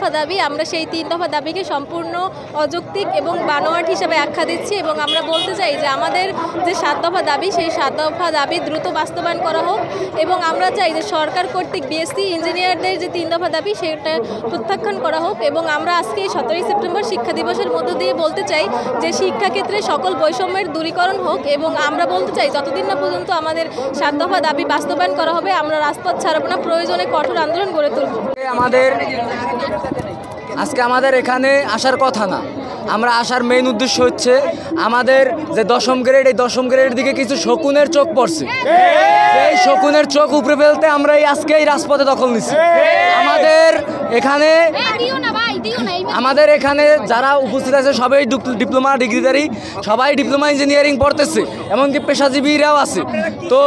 দফা দাবি, আমরা সেই 3 দফা দাবিকে সম্পূর্ণ অযৌক্তিক এবং বানোয়াট হিসেবে আখ্যা দিচ্ছি এবং আমরা বলতে চাই যে আমাদের যে 7 দফা দাবি সেই 7 দফা দাবি দ্রুত বাস্তবায়ন করা হোক এবং আমরা চাই যে সরকার কর্তৃক বিএসসি ইঞ্জিনিয়ারদের যে 3 দফা দাবি সেটা প্রত্যাখ্যান করা হোক এবং আমরা আজকে 17 সেপ্টেম্বর শিক্ষা দিবসের মধ্য দিয়ে বলতে চাই যে শিক্ষাক্ষেত্রে সকল বৈষম্যের দূরীকরণ হোক এবং আমরা বলতে চাই যতদিন না পর্যন্ত আমাদের 7 দফা দাবি বাস্তবায়ন করা হবে আমরা রাজপথ ছাড়ব না, প্রয়োজনে কঠোর আন্দোলন গড়ে তুলব। আজকে আমাদের এখানে আসার কথা না, আমরা আসার মেইন উদ্দেশ্য হচ্ছে আমাদের যে 10ম গ্রেড, এই 10ম গ্রেডের দিকে কিছু শকুনের চোখ পড়ছে। এই শকুনের চোখ উপরে ফেলতে আমরা আজকে এই রাজপথে দখল নিচ্ছি। আমাদের এখানে যারা উপস্থিত আছে সবাই ডিপ্লোমা ডিগ্রিধারী, সবাই ডিপ্লোমা ইঞ্জিনিয়ারিং পড়তেছে, এমনকি পেশাজীবীরাও আছে। তো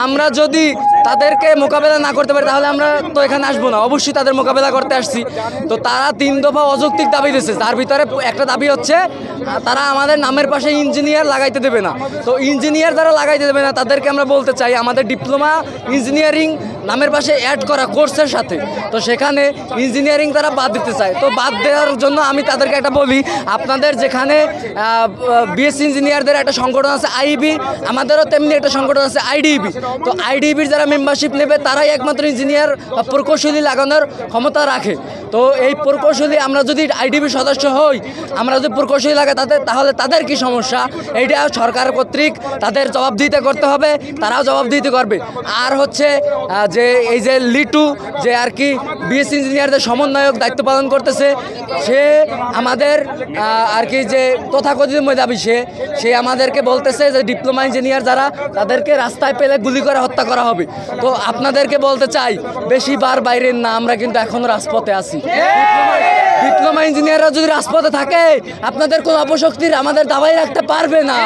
আমরা যদি তাদেরকে মোকাবেলা না করতে পারি তাহলে আমরা তো এখানে আসবো না, অবশ্যই তাদের মোকাবেলা করতে আসছি। তো তারা 3 দফা অযৌক্তিক দাবি দিচ্ছে, তার ভিতরে একটা দাবি হচ্ছে তারা আমাদের নামের পাশে ইঞ্জিনিয়ার লাগাইতে দেবে না। তো ইঞ্জিনিয়ার যারা লাগাইতে দেবে না তাদেরকে আমরা বলতে চাই আমাদের ডিপ্লোমা ইঞ্জিনিয়ারিং নামের পাশে অ্যাড করা কোর্সের সাথে, তো সেখানে ইঞ্জিনিয়ারিং তারা বাদ দিতে চায়। তো বাদ দেওয়ার জন্য আমি তাদেরকে একটা বলি, আপনাদের যেখানে বিএসসি ইঞ্জিনিয়ারদের একটা সংগঠন আছে আইবি, আমাদেরও তেমনি একটা সংগঠন আছে আইডিবি। তো আইডিবির যারা মেম্বারশিপ নেবে তারাই একমাত্র ইঞ্জিনিয়ার বা প্রকৌশলী লাগানোর ক্ষমতা রাখে। তো এই প্রকৌশলী আমরা যদি আইডিবির সদস্য হই, আমরা যদি প্রকৌশলী লাগাই তাহলে তাদের কি সমস্যা, এইটা সরকার কর্তৃক তাদের জবাবদিহিতা করতে হবে, তারাও জবাবদিহিতা করবে। আর হচ্ছে যে এই যে লিটু যে আর কি বিএসসি ইঞ্জিনিয়ারদের সমন্বয়ক দায়িত্ব পালন করতেছে, সে আমাদের আর কি যে তথাকথিত মেধাবী, সে আমাদেরকে বলতেছে যে ডিপ্লোমা ইঞ্জিনিয়ার যারা তাদেরকে রাস্তায় পেলে গুলি করে হত্যা করা হবে। তো আপনাদেরকে বলতে চাই বেশিবার বাইরের না, আমরা কিন্তু এখনো রাজপথে আছি। ডিপ্লোমা ইঞ্জিনিয়াররা যদি রাজপথে থাকে আপনাদের কোনো অপশক্তির আমাদের দাবাই রাখতে পারবে না।